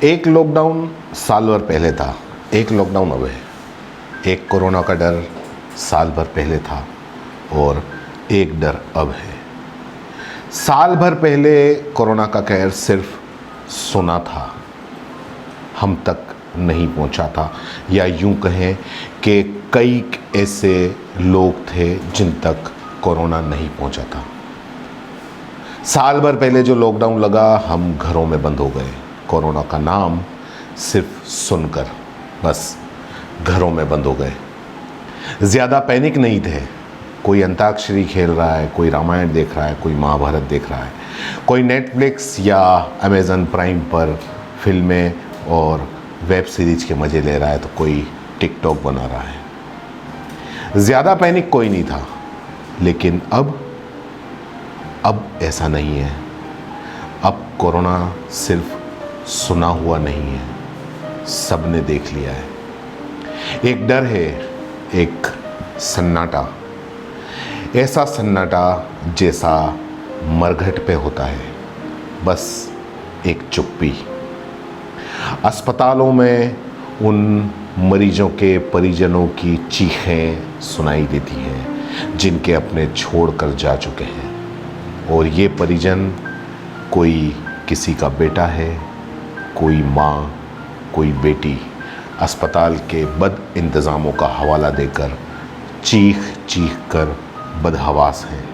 एक लॉकडाउन साल भर पहले था, एक लॉकडाउन अब है। एक कोरोना का डर साल भर पहले था और एक डर अब है। साल भर पहले कोरोना का कहर सिर्फ सुना था, हम तक नहीं पहुंचा था, या यूं कहें कि कई ऐसे लोग थे जिन तक कोरोना नहीं पहुंचा था। साल भर पहले जो लॉकडाउन लगा, हम घरों में बंद हो गए। कोरोना का नाम सिर्फ सुनकर बस घरों में बंद हो गए। ज़्यादा पैनिक नहीं थे। कोई अंताक्षरी खेल रहा है, कोई रामायण देख रहा है, कोई महाभारत देख रहा है, कोई नेटफ्लिक्स या अमेज़न प्राइम पर फिल्में और वेब सीरीज के मज़े ले रहा है, तो कोई टिकटॉक बना रहा है। ज़्यादा पैनिक कोई नहीं था। लेकिन अब ऐसा नहीं है। अब कोरोना सिर्फ सुना हुआ नहीं है, सबने देख लिया है। एक डर है, एक सन्नाटा, ऐसा सन्नाटा जैसा मरघट पे होता है, बस एक चुप्पी। अस्पतालों में उन मरीजों के परिजनों की चीखें सुनाई देती हैं जिनके अपने छोड़कर जा चुके हैं, और ये परिजन कोई किसी का बेटा है, कोई माँ, कोई बेटी अस्पताल के बद इंतज़ामों का हवाला देकर चीख चीख कर बदहवास हैं।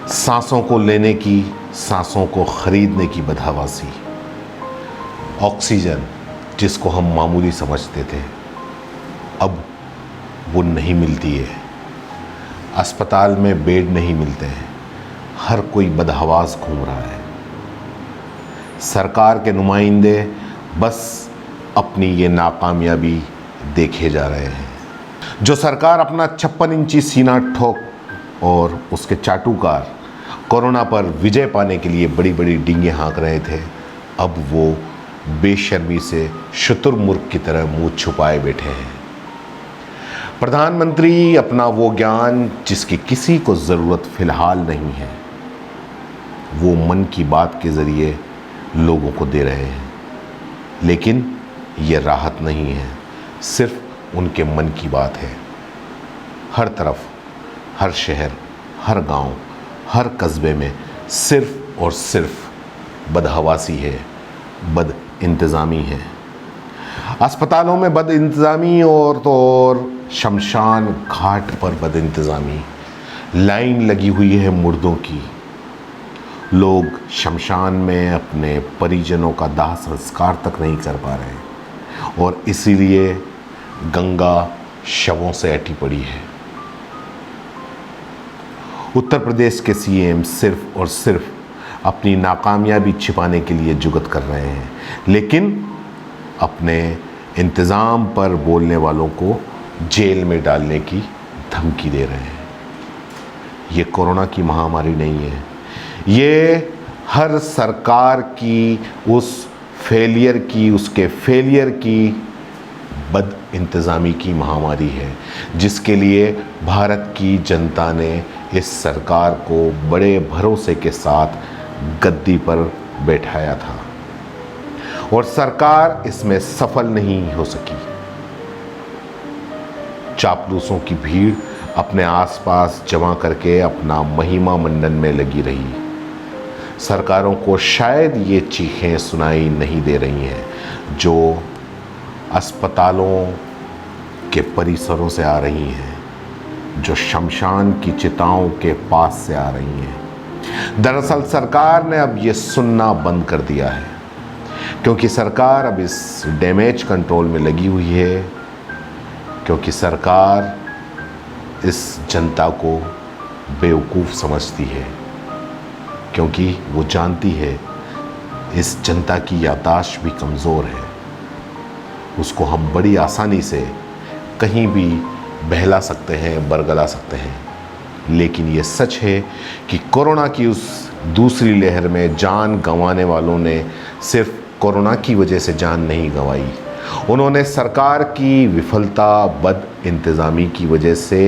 सांसों को लेने की, सांसों को खरीदने की बदहवासी। ऑक्सीजन जिसको हम मामूली समझते थे, अब वो नहीं मिलती है। अस्पताल में बेड नहीं मिलते हैं, हर कोई बदहवास घूम रहा है। सरकार के नुमाइंदे बस अपनी ये नाकामयाबी देखे जा रहे हैं। जो सरकार अपना 56 इंची सीना ठोक और उसके चाटुकार कोरोना पर विजय पाने के लिए बड़ी बड़ी डींगे हाँक रहे थे, अब वो बेशर्मी से शुतुरमुर्ग की तरह मुंह छुपाए बैठे हैं। प्रधानमंत्री अपना वो ज्ञान जिसकी किसी को ज़रूरत फ़िलहाल नहीं है, वो मन की बात के ज़रिए लोगों को दे रहे हैं। लेकिन ये राहत नहीं है, सिर्फ उनके मन की बात है। हर तरफ, हर शहर, हर गांव, हर कस्बे में सिर्फ और सिर्फ बदहवासी है, बद इंतज़ामी है। अस्पतालों में बद इंतज़ामी और तो और शमशान घाट पर बद इंतज़ामी। लाइन लगी हुई है मुर्दों की। लोग शमशान में अपने परिजनों का दाह संस्कार तक नहीं कर पा रहे, और इसीलिए गंगा शवों से अटी पड़ी है। उत्तर प्रदेश के सीएम सिर्फ और सिर्फ अपनी नाकामयाबी छिपाने के लिए जुगत कर रहे हैं, लेकिन अपने इंतज़ाम पर बोलने वालों को जेल में डालने की धमकी दे रहे हैं। ये कोरोना की महामारी नहीं है, ये हर सरकार की उस फेलियर की, उसके फेलियर की बद इंतज़ामी की महामारी है, जिसके लिए भारत की जनता ने इस सरकार को बड़े भरोसे के साथ गद्दी पर बैठाया था, और सरकार इसमें सफल नहीं हो सकी। चापलूसों की भीड़ अपने आसपास जमा करके अपना महिमा मंडन में लगी रही। सरकारों को शायद ये चीखें सुनाई नहीं दे रही हैं जो अस्पतालों के परिसरों से आ रही हैं, जो शमशान की चिताओं के पास से आ रही हैं। दरअसल सरकार ने अब ये सुनना बंद कर दिया है, क्योंकि सरकार अब इस डैमेज कंट्रोल में लगी हुई है, क्योंकि सरकार इस जनता को बेवकूफ़ समझती है, क्योंकि वो जानती है इस जनता की याददाश्त भी कमज़ोर है। उसको हम बड़ी आसानी से कहीं भी बहला सकते हैं, बरगला सकते हैं। लेकिन ये सच है कि कोरोना की उस दूसरी लहर में जान गंवाने वालों ने सिर्फ कोरोना की वजह से जान नहीं गंवाई, उन्होंने सरकार की विफलता, बद इंतज़ामी की वजह से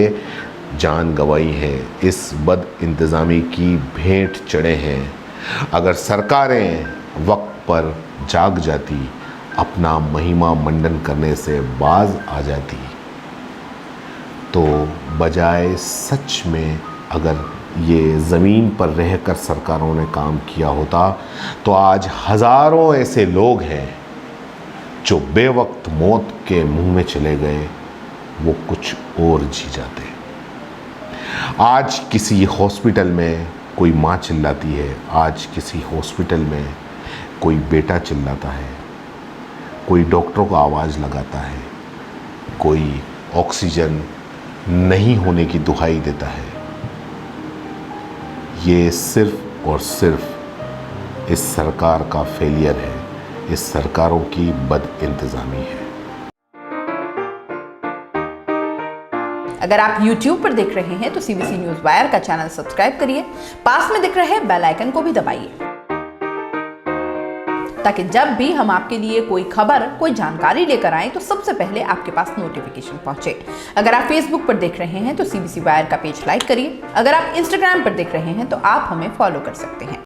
जान गंवाई है, इस बद इंतज़ामी की भेंट चढ़े हैं। अगर सरकारें वक्त पर जाग जाती, अपना महिमा मंडन करने से बाज आ जाती, तो बजाय सच में अगर ये ज़मीन पर रहकर सरकारों ने काम किया होता, तो आज हज़ारों ऐसे लोग हैं जो बेवक्त मौत के मुंह में चले गए, वो कुछ और जी जाते। आज किसी हॉस्पिटल में कोई माँ चिल्लाती है, आज किसी हॉस्पिटल में कोई बेटा चिल्लाता है, कोई डॉक्टरों को आवाज़ लगाता है, कोई ऑक्सीजन नहीं होने की दुहाई देता है। ये सिर्फ और सिर्फ इस सरकार का फेलियर है, इस सरकारों की बदइंतज़ामी है। अगर आप YouTube पर देख रहे हैं तो CBC न्यूज़ वायर का चैनल सब्सक्राइब करिए, पास में दिख रहे बेल आइकन को भी दबाइए, ताकि जब भी हम आपके लिए कोई खबर, कोई जानकारी लेकर आएं तो सबसे पहले आपके पास नोटिफिकेशन पहुंचे। अगर आप Facebook पर देख रहे हैं तो CBC वायर का पेज लाइक करिए। अगर आप Instagram पर देख रहे हैं तो आप हमें फॉलो कर सकते हैं।